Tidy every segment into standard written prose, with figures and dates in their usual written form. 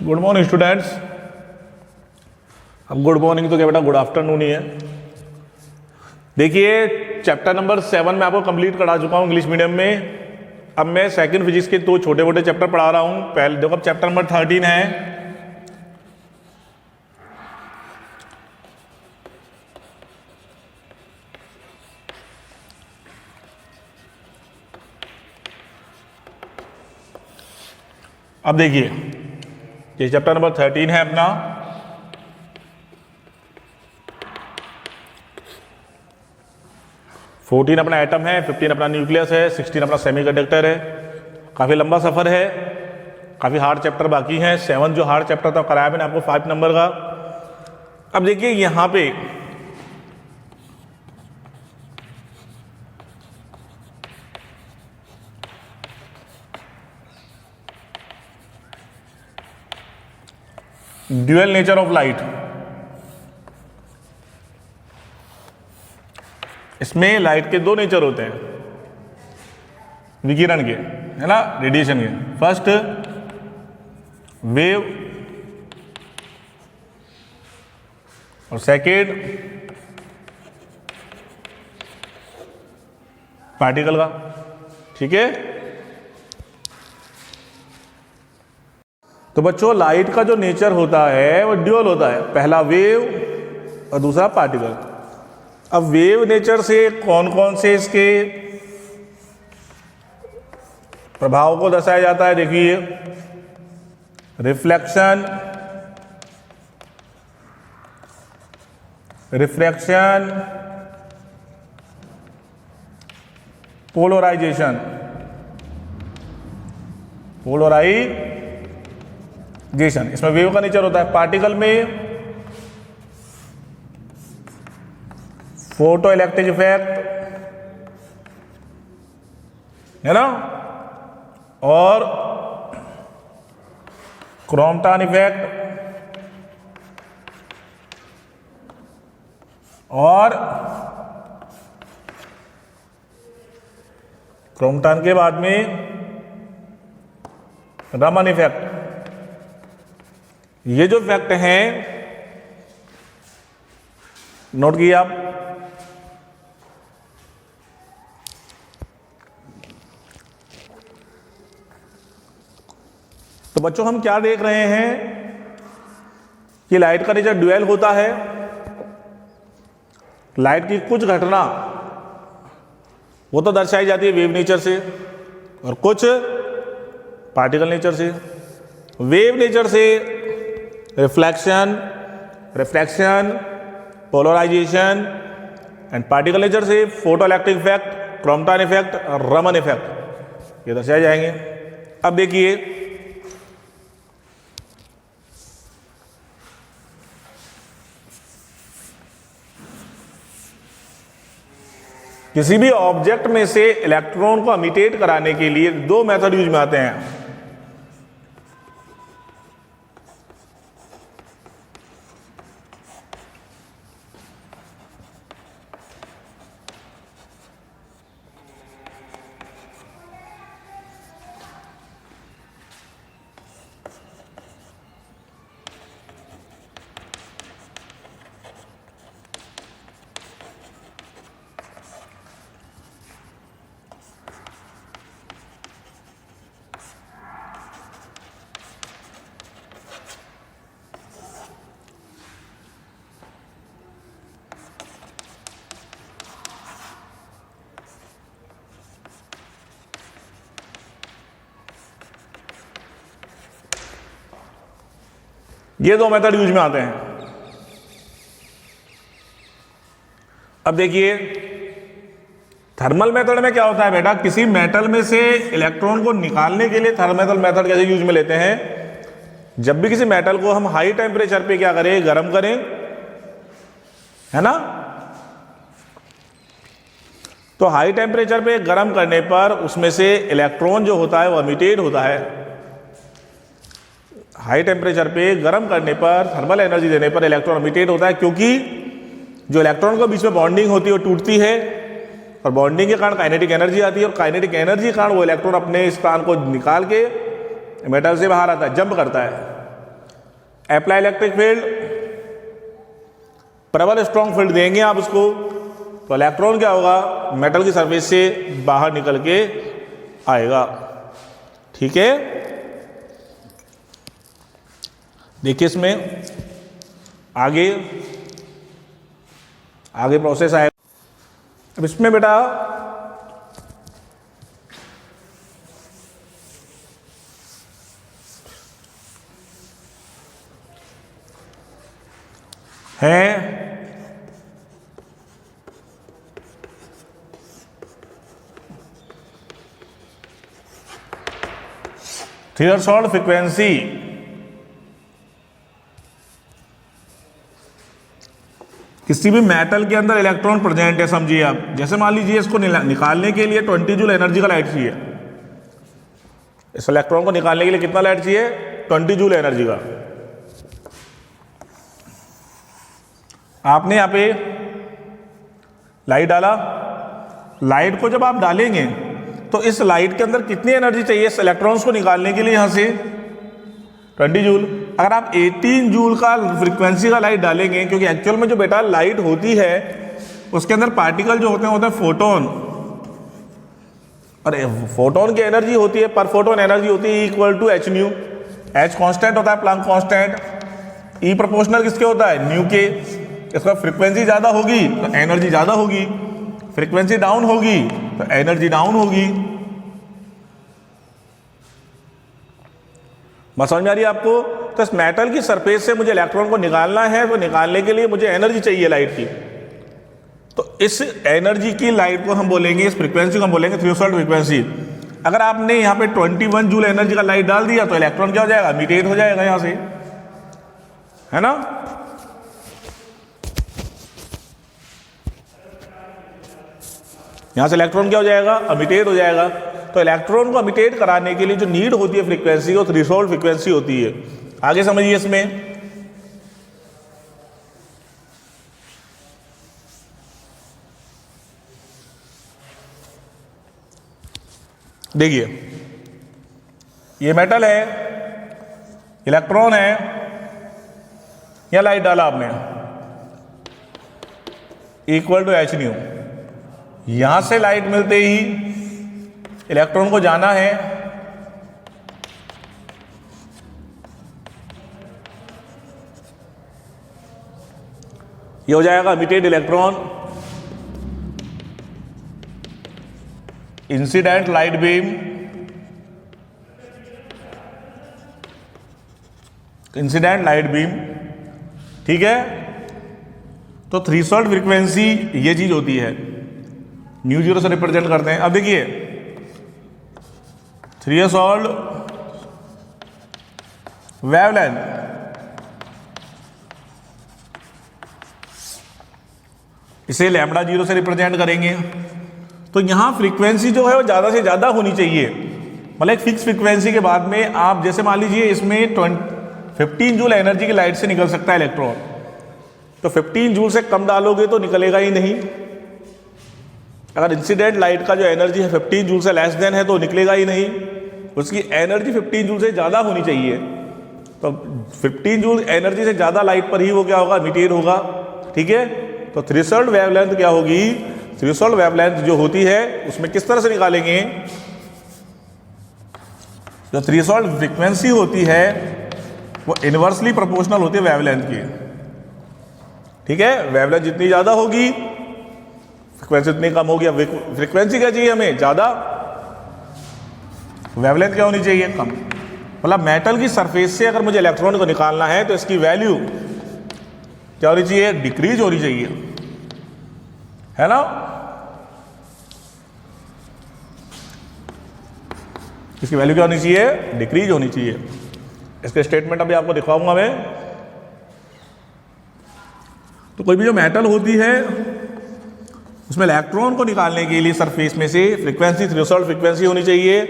Good morning students. अब good morning तो क्या बेटा गुड आफ्टरनून ही है। देखिए चैप्टर नंबर 7 मैं आपको कंप्लीट करा चुका हूँ इंग्लिश मीडियम में। अब मैं सेकंड फिजिक्स के 2 छोटे मोटे चैप्टर पढ़ा रहा हूँ। पहले देखो अब चैप्टर नंबर 13 है। अब देखिए ये चैप्टर नंबर 13 है अपना। फोर्टीन अपना एटम है, 15 अपना न्यूक्लियस है, 16 अपना सेमीकंडक्टर है। काफ़ी लंबा सफ़र है, काफ़ी हार्ड चैप्टर बाकी हैं। 7 जो हार्ड चैप्टर था कराया मैंने आपको 5 नंबर का। अब देखिए यहाँ पे ड्यूअल नेचर ऑफ लाइट, इसमें लाइट के 2 नेचर होते हैं विकिरण के, है ना, रेडिएशन के। फर्स्ट वेव और सेकेंड पार्टिकल का। ठीक है, तो बच्चों लाइट का जो नेचर होता है वो ड्यूअल होता है, पहला वेव और दूसरा पार्टिकल। अब वेव नेचर से कौन कौन से इसके प्रभाव को दर्शाया जाता है, देखिए रिफ्लेक्शन, रिफ्रैक्शन, पोलराइजेशन, पोलराइजेशन इसमें वेव का नेचर होता है। पार्टिकल में फोटो इलेक्ट्रिक इफेक्ट, है ना, और क्रॉम्पटन इफेक्ट, और क्रॉम्पटन के बाद में रमन इफेक्ट। ये जो इफेक्ट हैं नोट किए आप। तो बच्चों हम क्या देख रहे हैं कि लाइट का नेचर ड्यूअल होता है। लाइट की कुछ घटना वो तो दर्शाई जाती है वेव नेचर से और कुछ पार्टिकल नेचर से। वेव नेचर से reflection, refraction, polarisation, and particle nature से photo electric effect, Compton effect और रमन इफेक्ट, ये दर्शाए जाएंगे। अब देखिए किसी भी ऑब्जेक्ट में से इलेक्ट्रॉन को इमिटेट कराने के लिए 2 मेथड यूज में आते हैं। ये 2 मेथड यूज में आते हैं। अब देखिए थर्मल मेथड में क्या होता है बेटा, किसी मेटल में से इलेक्ट्रॉन को निकालने के लिए थर्मल मेथड कैसे यूज में लेते हैं। जब भी किसी मेटल को हम हाई टेम्परेचर पे क्या करें, गर्म करें, है ना, तो हाई टेम्परेचर पे गर्म करने पर उसमें से इलेक्ट्रॉन जो होता है वो इमिटेट होता है। हाई टेम्परेचर पे गर्म करने पर, थर्मल एनर्जी देने पर इलेक्ट्रॉन इमिटेट होता है, क्योंकि जो इलेक्ट्रॉन के बीच में बॉन्डिंग होती है वो टूटती है और बॉन्डिंग के कारण काइनेटिक एनर्जी आती है और काइनेटिक एनर्जी के कारण वो इलेक्ट्रॉन अपने स्थान को निकाल के मेटल से बाहर आता है, जंप करता है। अप्लाई इलेक्ट्रिक फील्ड, प्रबल स्ट्रॉन्ग फील्ड देंगे आप उसको, तो इलेक्ट्रॉन क्या होगा, मेटल की सरफेस से बाहर निकल के आएगा। ठीक है, देखिए इसमें आगे प्रोसेस आएगा। अब इसमें बेटा है थ्रेशोल्ड फ्रीक्वेंसी, किसी भी मेटल के अंदर इलेक्ट्रॉन प्रेजेंट है, समझिए आप, जैसे मान लीजिए इसको निकालने के लिए 20 जूल एनर्जी का लाइट चाहिए। इस इलेक्ट्रॉन को निकालने के लिए कितना लाइट चाहिए, 20 जूल एनर्जी का। आपने यहां पे लाइट डाला, लाइट को जब आप डालेंगे तो इस लाइट के अंदर कितनी एनर्जी चाहिए इस इलेक्ट्रॉन्स को निकालने के लिए, यहां से 20 जूल। अगर आप 18 जूल का फ्रीक्वेंसी का लाइट डालेंगे, क्योंकि एक्चुअल में जो बेटा लाइट होती है उसके अंदर पार्टिकल जो होते हैं फोटोन, और फोटोन की एनर्जी होती है, पर फोटोन एनर्जी होती है equal to h nu. H constant होता है, प्लैंक कांस्टेंट। ई प्रोपोर्शनल किसके होता है, न्यू के। इसका फ्रीक्वेंसी ज्यादा होगी तो एनर्जी ज्यादा होगी, फ्रीक्वेंसी डाउन होगी तो एनर्जी डाउन होगी। बात समझ में आ रही है आपको? तो इस मेटल की सरफेस से मुझे इलेक्ट्रॉन को निकालना है, तो निकालने के लिए मुझे एनर्जी चाहिए लाइट की। तो इस एनर्जी की लाइट को हम बोलेंगे, इस फ्रीक्वेंसी को हम बोलेंगे थ्रेशोल्ड फ्रीक्वेंसी। अगर आपने यहाँ पे 21 जूल एनर्जी का लाइट डाल दिया तो इलेक्ट्रॉन क्या हो जाएगा, मिटेट हो जाएगा यहां से, है ना। यहां से इलेक्ट्रॉन क्या हो जाएगा, अमिटेट हो जाएगा। तो इलेक्ट्रॉन को अमिटेट कराने के लिए जो नीड होती है फ्रीक्वेंसी, वो थ्रेशोल्ड फ्रीक्वेंसी होती है। आगे समझिए इसमें, देखिए ये मेटल है, इलेक्ट्रॉन है, या लाइट डाला आपने इक्वल टू एच न्यू। यहां से लाइट मिलते ही इलेक्ट्रॉन को जाना है, ये हो जाएगा emitted electron, incident light beam, incident light beam. ठीक है, तो थ्रेशोल्ड फ्रीक्वेंसी ये चीज होती है, न्यू जीरो से रिप्रेजेंट करते हैं। अब देखिए थ्रेशोल्ड वेवलेंथ, इसे लैम्बडा जीरो से रिप्रेजेंट करेंगे। तो यहां फ्रीक्वेंसी जो है वो ज्यादा से ज्यादा होनी चाहिए, मतलब एक फिक्स फ्रीक्वेंसी के बाद में आप, जैसे मान लीजिए इसमें 15 जूल एनर्जी की लाइट से निकल सकता है इलेक्ट्रॉन, तो 15 जूल से कम डालोगे तो निकलेगा ही नहीं। अगर इंसिडेंट लाइट का जो एनर्जी है 15 जूल से लेस देन है तो निकलेगा ही नहीं, उसकी एनर्जी 15 जूल से ज़्यादा होनी चाहिए। तो 15 जूल एनर्जी से ज़्यादा लाइट पर ही वो क्या होगा, इमिटेट होगा। ठीक है, तो थ्रेशोल्ड वेवलेंथ क्या होगी, थ्रेशोल्ड वेवलेंथ जो होती है उसमें किस तरह से निकालेंगे, जो थ्रेशोल्ड फ्रीक्वेंसी होती है वो इनवर्सली प्रोपोर्शनल होती है वेवलेंथ की। ठीक है, वेवलेंथ जितनी ज़्यादा होगी फ्रीक्वेंसी उतनी कम होगी। अब फ्रीक्वेंसी क्या चाहिए हमें, ज़्यादा, वेवलेंथ क्या होनी चाहिए, कम। मतलब मेटल की सरफेस से अगर मुझे इलेक्ट्रॉन को निकालना है तो इसकी वैल्यू क्या होनी चाहिए, डिक्रीज होनी चाहिए, है ना। इसकी वैल्यू क्या होनी चाहिए, डिक्रीज होनी चाहिए। इसके स्टेटमेंट अभी आपको दिखाऊंगा मैं। तो कोई भी जो मेटल होती है उसमें इलेक्ट्रॉन को निकालने के लिए सरफेस में से फ्रीक्वेंसी थ्रेशोल्ड फ्रीक्वेंसी होनी चाहिए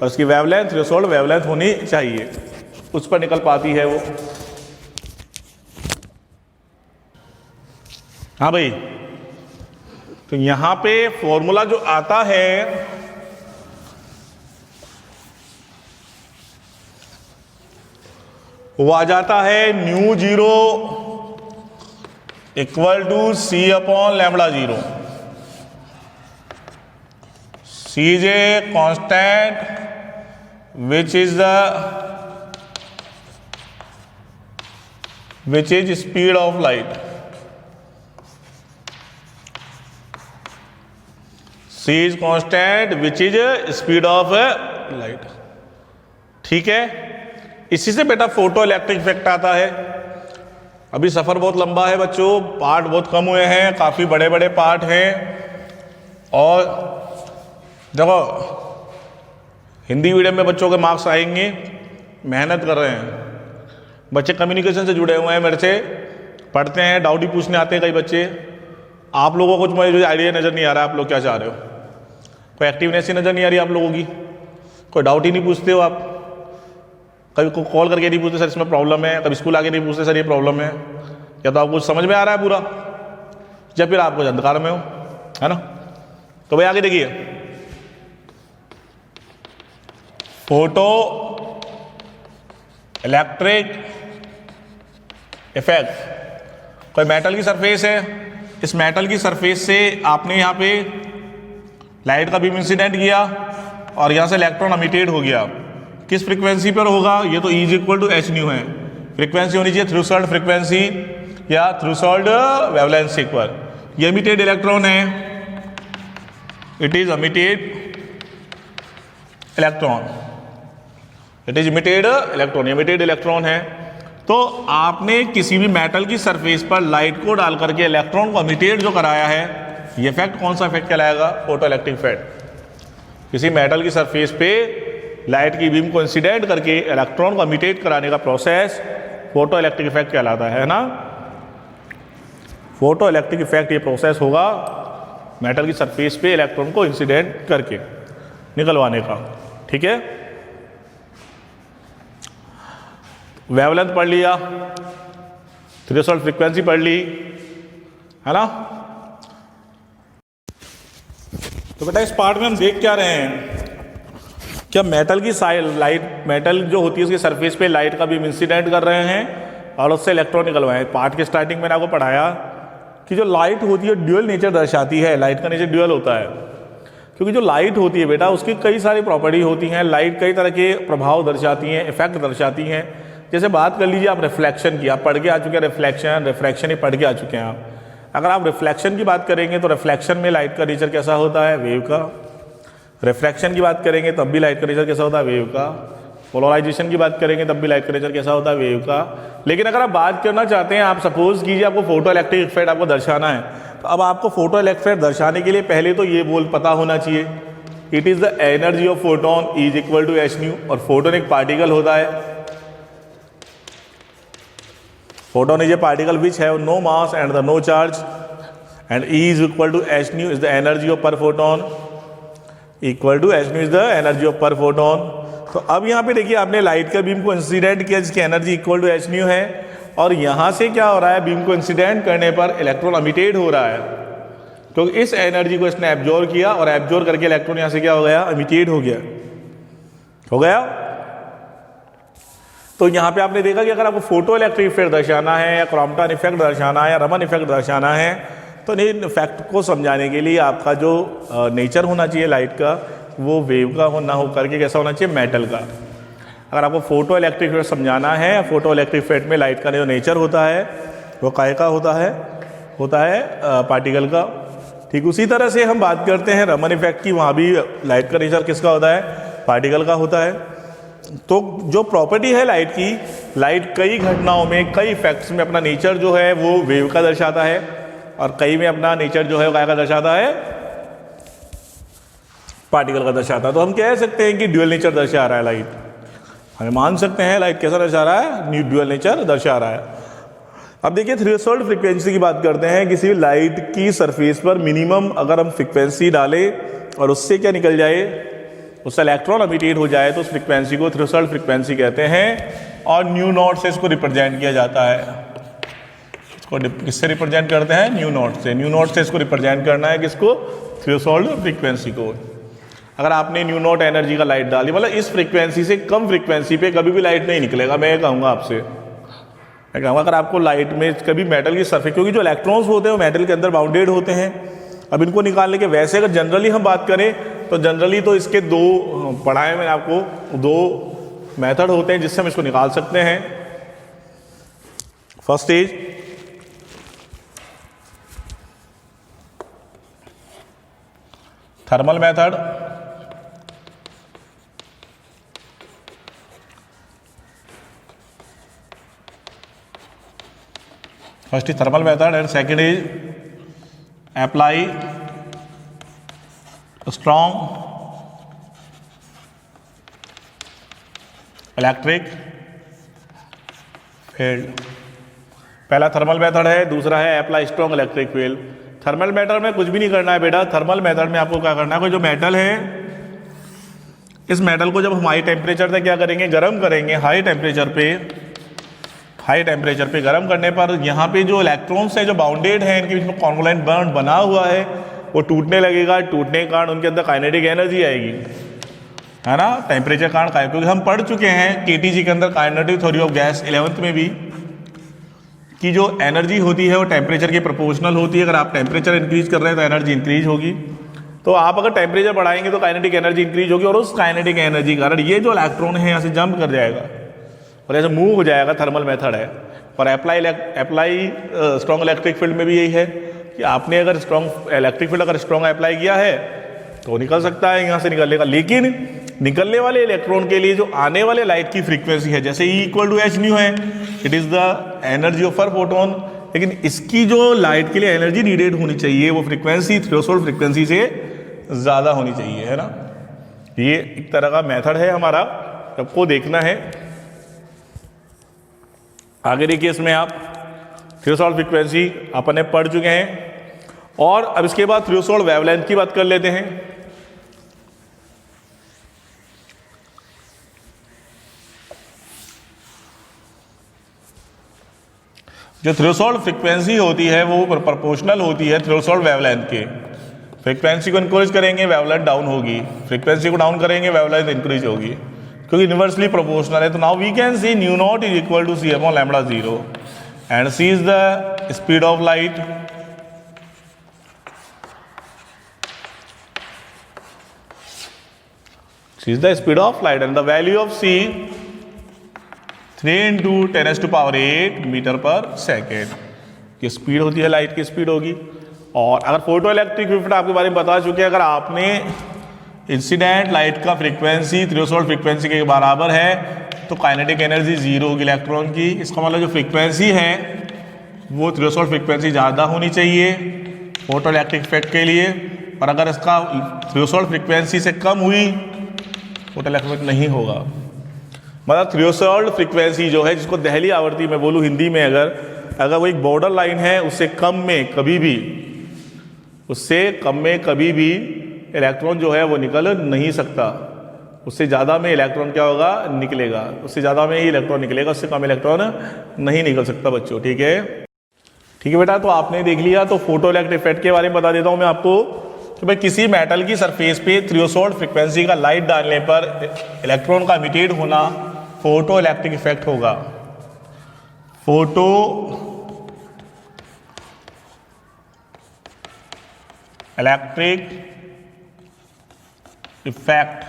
और उसकी वेवलेंथ थ्रेशोल्ड वेवलेंथ होनी चाहिए, उस पर निकल पाती है वो। हाँ भाई, तो यहां पे फॉर्मूला जो आता है वो आ जाता है nu zero equal to c upon lambda zero. C is a constant which is speed of light. C is constant which is speed of light. ठीक है, इसी से बेटा फोटो इलेक्ट्रिक इफेक्ट आता है। अभी सफर बहुत लंबा है बच्चों, पार्ट बहुत कम हुए हैं, काफी बड़े बड़े पार्ट हैं। और देखो हिंदी मीडियम में बच्चों के मार्क्स आएंगे, मेहनत कर रहे हैं बच्चे, कम्युनिकेशन से जुड़े हुए हैं, मेरे से पढ़ते हैं, डाउट ही पूछने आते हैं कई बच्चे। आप लोगों को मुझे आइडिया नज़र नहीं आ रहा आप लोग क्या चाह रहे हो, कोई एक्टिवनेस ही नज़र नहीं आ रही आप लोगों की, कोई डाउट ही नहीं पूछते हो आप, कभी को कॉल करके नहीं पूछते सर इसमें प्रॉब्लम है, कभी स्कूल आके नहीं पूछते सर ये प्रॉब्लम है। या तो आपको समझ में आ रहा है पूरा, या फिर आपको अंधकार में हो, है ना। तो भाई आगे देखिए, फोटो इलेक्ट्रिक इफेक्ट। कोई मेटल की सरफेस है, इस मेटल की सरफेस से आपने यहाँ पे लाइट का बीम इंसिडेंट किया और यहाँ से इलेक्ट्रॉन एमिटेड हो गया। किस फ्रीक्वेंसी पर होगा, ये तो E is equal to h nu है, फ्रीक्वेंसी होनी चाहिए थ्रेशोल्ड फ्रीक्वेंसी या थ्रेशोल्ड वेवलेंसी पर। ये एमिटेड इलेक्ट्रॉन है, it is emitted electron, it is emitted electron, emitted electron है। तो आपने किसी भी मेटल की सरफेस पर लाइट को डाल करके इलेक्ट्रॉन को इमिटेड जो कराया है, ये इफेक्ट कौन सा इफेक्ट कहलाएगा, फोटो इलेक्ट्रिक इफेक्ट। किसी मेटल की सरफेस पे लाइट की बीम को इंसिडेंट करके इलेक्ट्रॉन को इमिटेट कराने का प्रोसेस फोटो इलेक्ट्रिक इफेक्ट कहलाता है ना। फोटो इलेक्ट्रिक इफेक्ट ये प्रोसेस होगा मेटल की सरफेस पे इलेक्ट्रॉन को इंसिडेंट करके निकलवाने का। ठीक है, वेवलेंथ पढ़ लिया, थ्रेशोल्ड फ्रीक्वेंसी पढ़ ली, है ना। तो बेटा इस पार्ट में हम देख क्या रहे हैं, क्या मेटल की लाइट, मेटल जो होती है उसकी सरफेस पे लाइट का बीम इंसिडेंट कर रहे हैं और उससे इलेक्ट्रॉन निकलवाए। पार्ट के स्टार्टिंग में आपको पढ़ाया कि जो लाइट होती है ड्यूअल नेचर दर्शाती है, लाइट का नेचर ड्यूअल होता है, क्योंकि जो लाइट होती है बेटा उसकी कई सारी प्रॉपर्टी होती हैं। लाइट कई तरह के प्रभाव दर्शाती हैं, इफेक्ट दर्शाती हैं। जैसे बात कर लीजिए आप रिफ्लेक्शन की, आप पढ़ के आ चुके हैं रिफ्लेक्शन, रिफ्रैक्शन ही पढ़ के आ चुके हैं आप। अगर आप रिफ्लेक्शन की बात करेंगे तो रिफ्लेक्शन में लाइट का नेचर कैसा होता है, वेव का। रिफ्रैक्शन की बात करेंगे तब भी लाइट का नेचर कैसा होता है, वेव का। पोलराइजेशन की बात करेंगे तब भी लाइट का नेचर कैसा होता है, वेव का। लेकिन अगर आप बात करना चाहते हैं, आप सपोज कीजिए आपको फोटो इलेक्ट्रिक इफेक्ट आपको दर्शाना है, तो अब आपको फोटो इलेक्ट्रिक इफेक्ट दर्शाने के लिए पहले तो ये बोल पता होना चाहिए, it is the energy of photon is equal to h nu. और फोटोन एक पार्टिकल होता है, photon is a particle which have no mass and the no charge, and E is equal to h nu is the energy of per photon, equal to h nu is the energy of per photon। तो अब यहाँ पे देखिए आपने light का beam को incident किया जिसकी energy equal to h nu है, और यहाँ से क्या हो रहा है, बीम को इंसिडेंट करने पर इलेक्ट्रॉन एमिटेड हो रहा है, तो इस एनर्जी को इसने एब्जॉर्ब किया और एब्जॉर्ब करके इलेक्ट्रॉन यहाँ से क्या हो गया, एमिटेड हो गया, हो गया। तो यहाँ पे आपने देखा कि अगर आपको फोटो इलेक्ट्रिक इफेक्ट दर्शाना है या क्रॉम्पटन इफेक्ट दर्शाना है या रमन इफेक्ट दर्शाना है, तो इन इफेक्ट को समझाने के लिए आपका जो नेचर होना चाहिए लाइट का, वो वेव का ना हो करके कैसा होना चाहिए, मेटल का। अगर आपको फोटो इलेक्ट्रिक इफेक्ट समझाना है, फोटो इलेक्ट्रिक इफेक्ट में लाइट का जो नेचर होता है वो काय का होता है पार्टिकल का। ठीक उसी तरह से हम बात करते हैं रमन इफेक्ट की, वहाँ भी लाइट का नेचर किसका होता है, पार्टिकल का होता है। तो जो प्रॉपर्टी है लाइट की, लाइट कई घटनाओं में, कई इफेक्ट्स में अपना नेचर जो है वो वेव का दर्शाता है, और कई में अपना नेचर जो है वो क्या का दर्शाता है, पार्टिकल का दर्शाता है। तो हम कह सकते हैं कि ड्यूअल नेचर दर्शा रहा है लाइट, हमें मान सकते हैं लाइट कैसा दर्शा रहा है, ड्यूअल नेचर दर्शा रहा है। अब देखिए थ्रेशोल्ड फ्रीक्वेंसी की बात करते हैं। किसी लाइट की सरफेस पर मिनिमम अगर हम फ्रीक्वेंसी डालें और उससे क्या निकल जाए, उससे इलेक्ट्रॉन एमिटेड हो जाए, तो उस फ्रीक्वेंसी को थ्रेशोल्ड फ्रीक्वेंसी कहते हैं, और न्यू नॉट से इसको रिप्रेजेंट किया जाता है। इसको किससे रिप्रेजेंट करते हैं, न्यू नॉट से। न्यू नॉट से इसको रिप्रेजेंट करना है किसको, थ्रेशोल्ड फ्रीक्वेंसी को। अगर आपने न्यू नॉट एनर्जी का लाइट डाली, मतलब इस फ्रीक्वेंसी से कम फ्रीक्वेंसी पे कभी भी लाइट नहीं निकलेगा। मैं कहूँगा आपसे, मैं कहूँगा अगर आपको लाइट में कभी मेटल की सरफेस, क्योंकि जो इलेक्ट्रॉन्स होते हैं वो मेटल के अंदर बाउंडेड होते हैं, अब इनको निकालने के वैसे अगर जनरली हम बात करें तो जनरली तो इसके दो पढ़ाए मैंने आपको, दो मेथड होते हैं जिससे हम इसको निकाल सकते हैं। First is thermal method, first is thermal method and second is apply strong electric field. पहला थर्मल मेथड है, दूसरा है apply strong electric field. Thermal method में कुछ भी नहीं करना है बेटा। थर्मल मेथड में आपको क्या करना है, कोई जो मेटल है, इस मेटल को जब हम हाई टेम्परेचर पे क्या करेंगे, गर्म करेंगे। हाई टेम्परेचर पे गर्म करने पर यहाँ पे जो इलेक्ट्रॉन्स है जो बाउंडेड है, इनके बीच में कॉन्वलेंट बॉन्ड बना हुआ है, वो टूटने लगेगा। टूटने के कारण उनके अंदर काइनेटिक एनर्जी आएगी, है ना, टेम्परेचर कारण। क्योंकि हम पढ़ चुके हैं केटीजी के अंदर kinetic theory of gas 11th में भी, कि जो एनर्जी होती है वो टेम्परेचर के प्रोपोर्शनल होती है। अगर आप टेम्परेचर इंक्रीज कर रहे हैं तो एनर्जी इंक्रीज होगी, तो आप अगर टेम्परेचर बढ़ाएंगे तो काइनेटिक एनर्जी इंक्रीज होगी, और उस काइनेटिक एनर्जी के कारण ये जो इलेक्ट्रॉन है यहाँ से जंप कर जाएगा और ऐसे मूव हो जाएगा। थर्मल मेथड है। और अप्लाई स्ट्रॉन्ग इलेक्ट्रिक फील्ड में भी यही है कि आपने अगर स्ट्रॉन्ग इलेक्ट्रिक फील्ड अगर स्ट्रॉन्ग अप्लाई किया है तो निकल सकता है, यहाँ से निकलेगा। लेकिन निकलने वाले इलेक्ट्रॉन के लिए जो आने वाले लाइट की फ्रीक्वेंसी है, जैसे E = h न्यू है, it is the energy of पर फोटोन, लेकिन इसकी जो लाइट के लिए एनर्जी नीडेड होनी चाहिए वो फ्रीक्वेंसी थ्रेशोल्ड फ्रीक्वेंसी से ज़्यादा होनी चाहिए, है ना। ये एक तरह का मेथड है हमारा, सबको देखना है। आगे देखिए, इसमें आप थ्रेशोल्ड फ्रीक्वेंसी अपने पढ़ चुके हैं, और अब इसके बाद थ्रेशोल्ड वेवलेंथ की बात कर लेते हैं। जो थ्रेशोल्ड फ्रीक्वेंसी होती है वो प्रोपोर्शनल होती है थ्रेशोल्ड वेवलेंथ के। फ्रीक्वेंसी को इंक्रीज करेंगे वेवलेंथ डाउन होगी, फ्रीक्वेंसी को डाउन करेंगे वेवलेंथ इंक्रीज होगी, क्योंकि इनवर्सली प्रोपोर्शनल है। तो now we can see nu naught is equal to c upon lambda 0 and c is the speed of light, c is the speed of light and the value of c 3 × 10⁸ metre per second की speed होती है, light की speed होगी। और अगर photo electric effect आपके बारे में बता चुके हैं, अगर आपने इंसिडेंट लाइट का फ्रीक्वेंसी थ्रेशोल्ड फ्रीक्वेंसी के बराबर है तो काइनेटिक एनर्जी 0 होगी इलेक्ट्रॉन की। इसका मतलब जो फ्रीक्वेंसी है वो थ्रेशोल्ड फ्रीक्वेंसी ज़्यादा होनी चाहिए फोटो इलेक्ट्रिक इफेक्ट के लिए, और अगर इसका थ्रेशोल्ड फ्रीक्वेंसी से कम हुई फोटो इलेक्ट्रिक इफेक्ट नहीं होगा। मतलब थ्रेशोल्ड फ्रीक्वेंसी जो है, जिसको दहली आवृत्ति में बोलूँ हिंदी में, अगर वो एक बॉर्डर लाइन है, उससे कम में कभी भी इलेक्ट्रॉन जो है वो निकल नहीं सकता। उससे ज़्यादा में इलेक्ट्रॉन क्या होगा, निकलेगा। उससे ज़्यादा में ही इलेक्ट्रॉन निकलेगा, उससे कम इलेक्ट्रॉन नहीं निकल सकता बच्चों। ठीक है बेटा, तो आपने देख लिया। तो फोटो इलेक्ट्रिक इफेक्ट के बारे में बता देता हूँ मैं आपको कि भाई किसी मेटल की सरफेस पे थ्रेशोल्ड फ्रीक्वेंसी का लाइट डालने पर इलेक्ट्रॉन का इमिटेड होना फोटो इलेक्ट्रिक इफेक्ट होगा। फोटो इलेक्ट्रिक इफेक्ट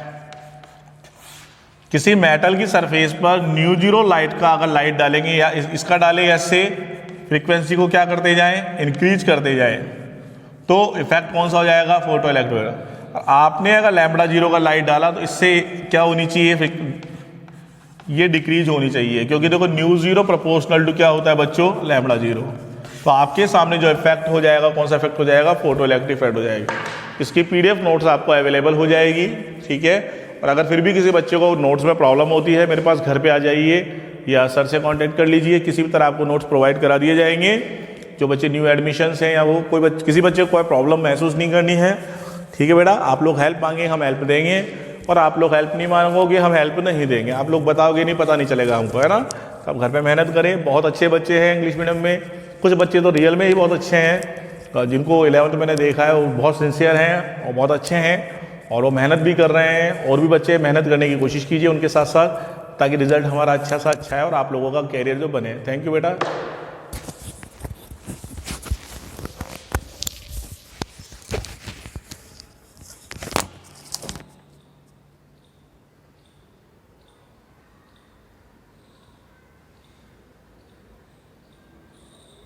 किसी मेटल की सरफेस पर न्यू जीरो लाइट का अगर लाइट डालेंगे या इसका डालें, या इससे फ्रीक्वेंसी को क्या करते जाएं, इंक्रीज करते जाएं, तो इफेक्ट कौन सा हो जाएगा, फोटो इलेक्ट्रिक। आपने अगर लैम्बडा 0 का लाइट डाला तो इससे क्या होनी चाहिए, ये डिक्रीज होनी चाहिए, क्योंकि देखो न्यू जीरो प्रोपोर्शनल टू क्या होता है बच्चों, लैम्बडा 0। तो आपके सामने जो इफेक्ट हो जाएगा, कौन सा इफेक्ट हो जाएगा, फोटो इलेक्ट्रिक इफेक्ट हो जाएगी। इसकी PDF नोट्स आपको अवेलेबल हो जाएगी, ठीक है। और अगर फिर भी किसी बच्चे को नोट्स में प्रॉब्लम होती है, मेरे पास घर पे आ जाइए या सर से कांटेक्ट कर लीजिए, किसी भी तरह आपको नोट्स प्रोवाइड करा दिए जाएंगे। जो बच्चे न्यू एडमिशन्स हैं या वो किसी बच्चे को कोई प्रॉब्लम महसूस नहीं करनी है, ठीक है बेटा। आप लोग हेल्प मांगे, हम हेल्प देंगे, और आप लोग हेल्प नहीं मांगोगे, हम हेल्प नहीं देंगे। आप लोग बताओगे नहीं, पता नहीं चलेगा हमको, है ना। तो आप घर पे मेहनत करें। बहुत अच्छे बच्चे हैं इंग्लिश मीडियम में, कुछ बच्चे तो रियल में ही बहुत अच्छे हैं, जिनको 11th मैंने देखा है वो बहुत सिंसियर हैं और बहुत अच्छे हैं, और वो मेहनत भी कर रहे हैं, और भी बच्चे मेहनत करने की कोशिश कीजिए उनके साथ साथ, ताकि रिजल्ट हमारा अच्छा सा अच्छा है और आप लोगों का कैरियर जो बने। थैंक यू बेटा।